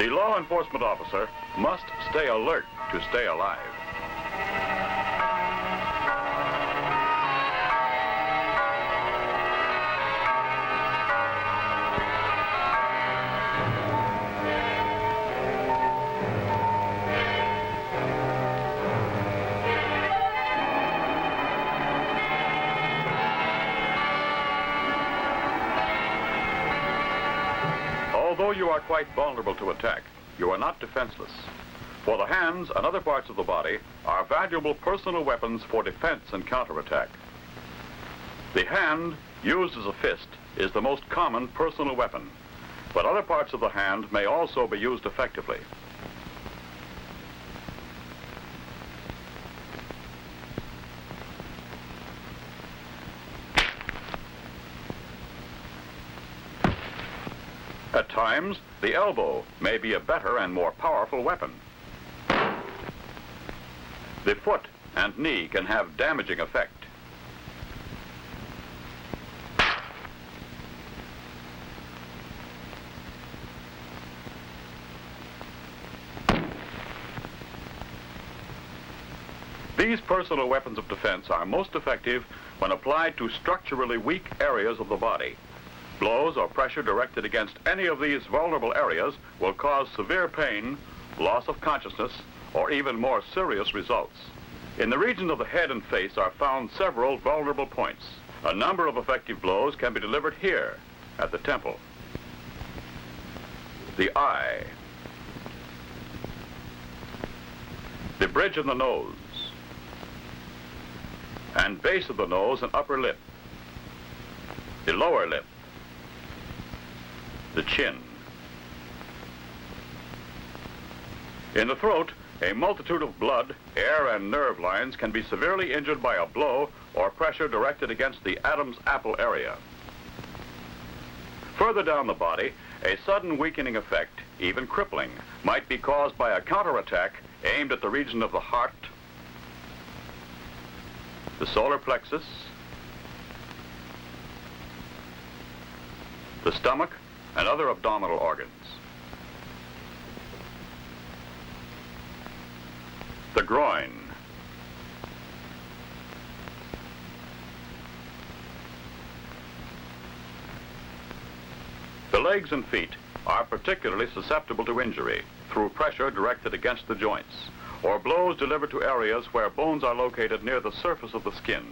The law enforcement officer must stay alert to stay alive. Although you are quite vulnerable to attack, you are not defenseless. For the hands and other parts of the body are valuable personal weapons for defense and counterattack. The hand, used as a fist, is the most common personal weapon, but other parts of the hand may also be used effectively. At times, the elbow may be a better and more powerful weapon. The foot and knee can have damaging effect. These personal weapons of defense are most effective when applied to structurally weak areas of the body. Blows or pressure directed against any of these vulnerable areas will cause severe pain, loss of consciousness, or even more serious results. In the region of the head and face are found several vulnerable points. A number of effective blows can be delivered here at the temple, the eye, the bridge of the nose, and base of the nose and upper lip, the lower lip, the chin. In the throat, a multitude of blood, air, and nerve lines can be severely injured by a blow or pressure directed against the Adam's apple area. Further down the body, a sudden weakening effect, even crippling, might be caused by a counterattack aimed at the region of the heart, the solar plexus, the stomach, and other abdominal organs. The groin, the legs and feet are particularly susceptible to injury through pressure directed against the joints or blows delivered to areas where bones are located near the surface of the skin.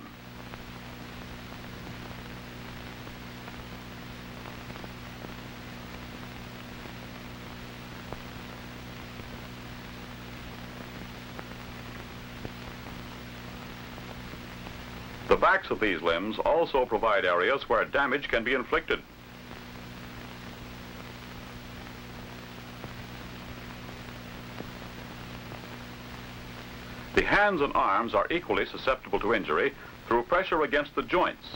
The backs of these limbs also provide areas where damage can be inflicted. The hands and arms are equally susceptible to injury through pressure against the joints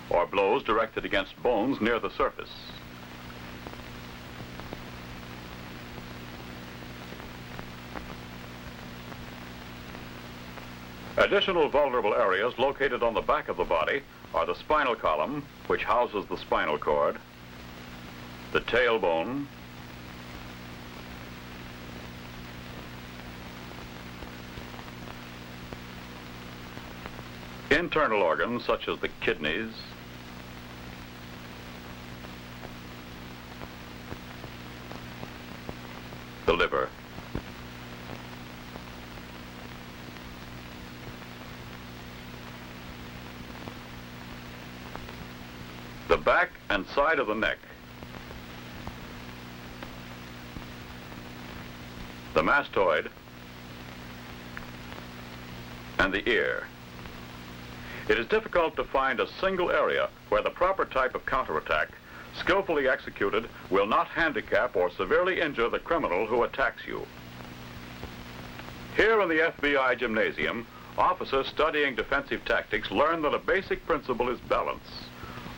or blows directed against bones near the surface. Additional vulnerable areas located on the back of the body are the spinal column, which houses the spinal cord, the tailbone, internal organs such as the kidneys, the liver, the back and side of the neck, the mastoid, and the ear. It is difficult to find a single area where the proper type of counterattack, skillfully executed, will not handicap or severely injure the criminal who attacks you. Here in the FBI gymnasium, officers studying defensive tactics learn that a basic principle is balance.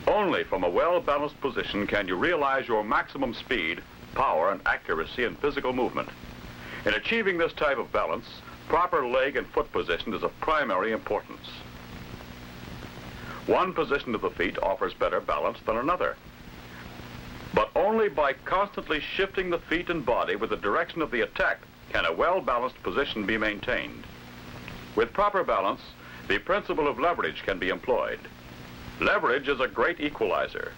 Only from a well-balanced position can you realize your maximum speed, power, and accuracy in physical movement. In achieving this type of balance, proper leg and foot position is of primary importance. One position of the feet offers better balance than another. But But only by constantly shifting the feet and body with the direction of the attack can a well-balanced position be maintained. With proper balance, the principle of leverage can be employed. Leverage is a great equalizer.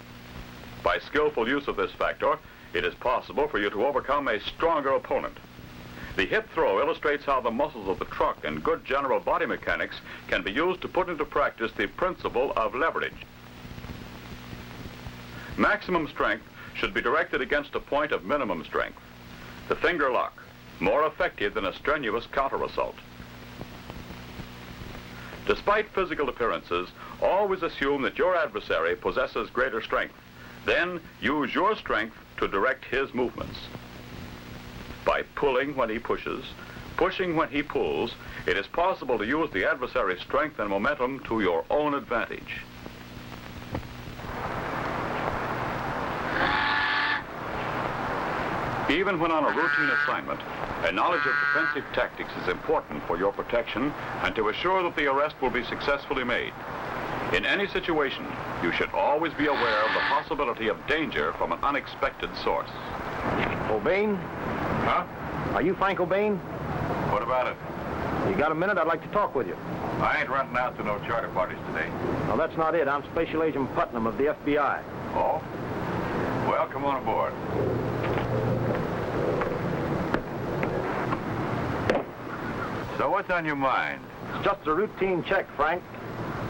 By skillful use of this factor, it is possible for you to overcome a stronger opponent. The hip throw illustrates how the muscles of the trunk and good general body mechanics can be used to put into practice the principle of leverage. Maximum strength should be directed against a point of minimum strength. The finger lock, more effective than a strenuous counter-assault. Despite physical appearances, always assume that your adversary possesses greater strength. Then use your strength to direct his movements. By pulling when he pushes, pushing when he pulls, it is possible to use the adversary's strength and momentum to your own advantage. Even when on a routine assignment, a knowledge of defensive tactics is important for your protection and to assure that the arrest will be successfully made. In any situation, you should always be aware of the possibility of danger from an unexpected source. O'Bain? Huh? Are you Frank O'Bain? What about it? You got a minute? I'd like to talk with you. I ain't renting out to no charter parties today. No, that's not it. I'm Special Agent Putnam of the FBI. Oh? Well, come on aboard. So what's on your mind? It's just a routine check, Frank.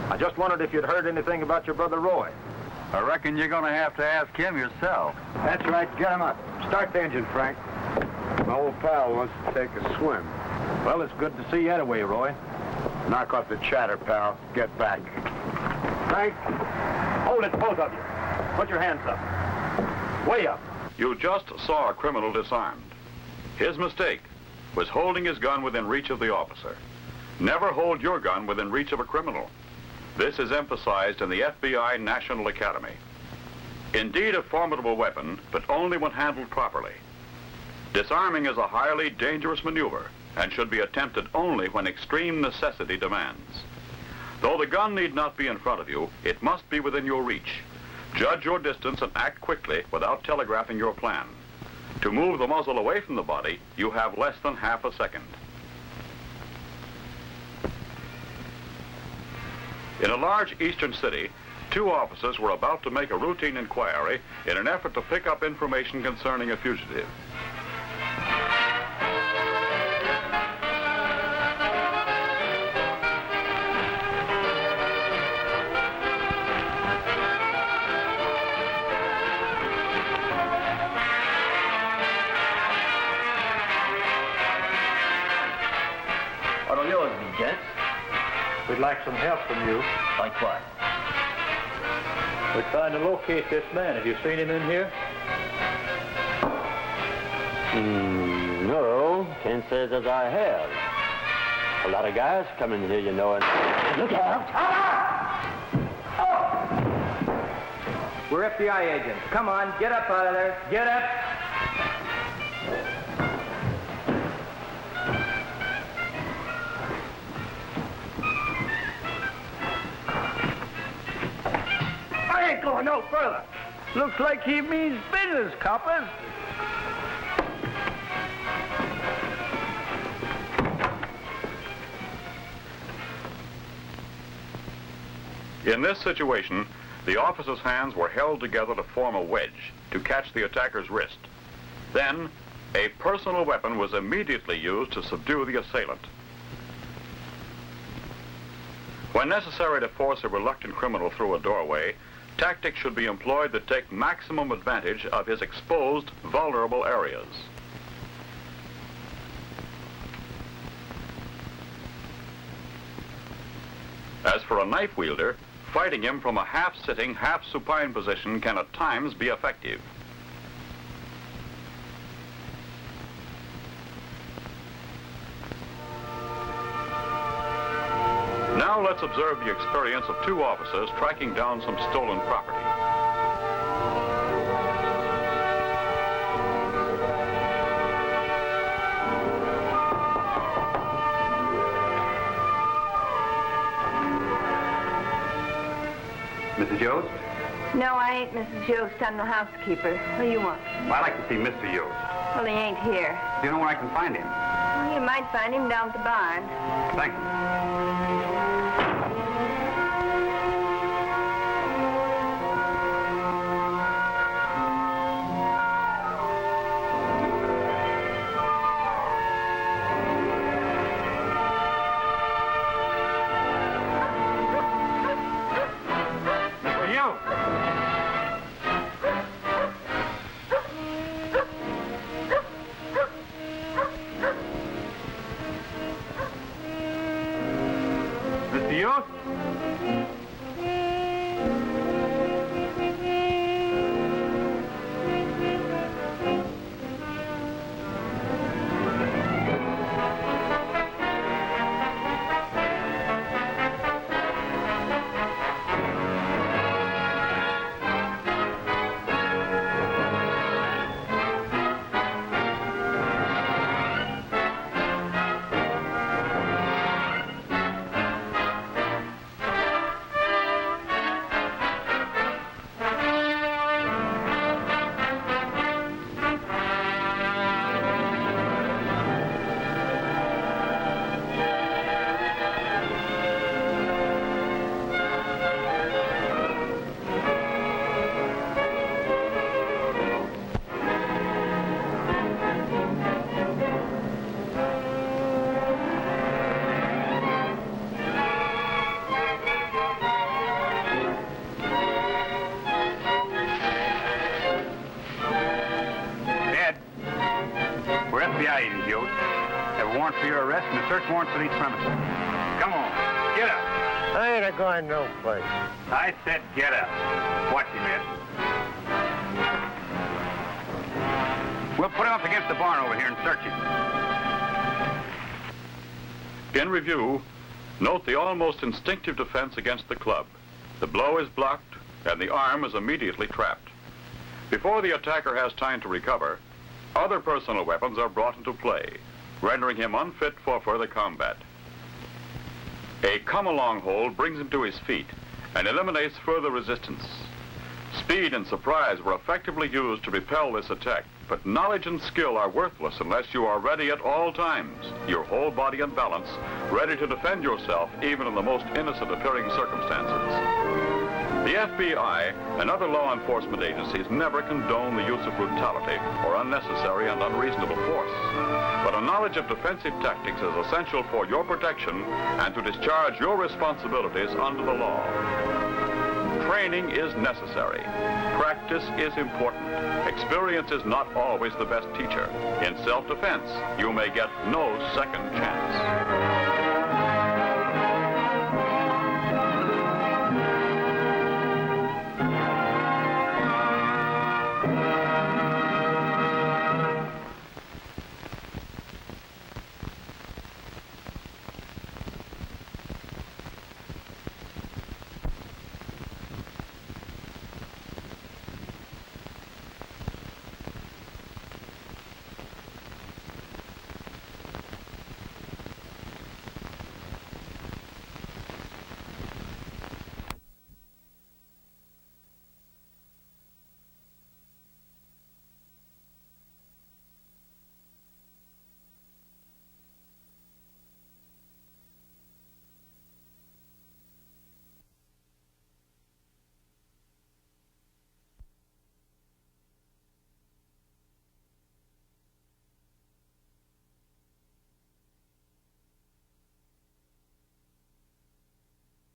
I just wondered if you'd heard anything about your brother Roy. I reckon you're going to have to ask him yourself. That's right. Get him up. Start the engine, Frank. My old pal wants to take a swim. Well, it's good to see you anyway, Roy. Knock off the chatter, pal. Get back. Frank, hold it, both of you. Put your hands up. Way up. You just saw a criminal disarmed. His mistake was holding his gun within reach of the officer. Never hold your gun within reach of a criminal. This is emphasized in the FBI National Academy. Indeed a formidable weapon, but only when handled properly. Disarming is a highly dangerous maneuver and should be attempted only when extreme necessity demands. Though the gun need not be in front of you, it must be within your reach. Judge your distance and act quickly without telegraphing your plan. To move the muzzle away from the body, you have less than half a second. In a large eastern city, two officers were about to make a routine inquiry in an effort to pick up information concerning a fugitive. What'll yours be, gents? We'd like some help from you. Like what? We're trying to locate this man. Have you seen him in here? No, can't say that I have. A lot of guys come in here, you know, and... Look out! We're FBI agents. Come on, get up out of there. Get up. I ain't going no further. Looks like he means business, coppers. In this situation, the officer's hands were held together to form a wedge to catch the attacker's wrist. Then, a personal weapon was immediately used to subdue the assailant. When necessary to force a reluctant criminal through a doorway, tactics should be employed that take maximum advantage of his exposed, vulnerable areas. As for a knife wielder, fighting him from a half-sitting, half-supine position can at times be effective. Now let's observe the experience of two officers tracking down some stolen property. Mrs. Jones? No, I ain't Mrs. Yost. I'm the housekeeper. What do you want? Well, I'd like to see Mr. Yost. Well, he ain't here. Do you know where I can find him? Well, you might find him down at the barn. Thank you. Mr. Yost! Mr. Yost? Ed, we're FBI agents, Yost. Have a warrant for your arrest and a search warrant for these premises. Come on, get up. I ain't going no place. I said get up. Watch him, Ed. We'll put him up against the barn over here and search him. In review, note the almost instinctive defense against the club. The blow is blocked, and the arm is immediately trapped. Before the attacker has time to recover, other personal weapons are brought into play, rendering him unfit for further combat. A come-along hold brings him to his feet and eliminates further resistance. Speed and surprise were effectively used to repel this attack, but knowledge and skill are worthless unless you are ready at all times, your whole body in balance, ready to defend yourself even in the most innocent-appearing circumstances. The FBI and other law enforcement agencies never condone the use of brutality or unnecessary and unreasonable force. But a knowledge of defensive tactics is essential for your protection and to discharge your responsibilities under the law. Training is necessary. Practice is important. Experience is not always the best teacher. In self-defense, you may get no second chance.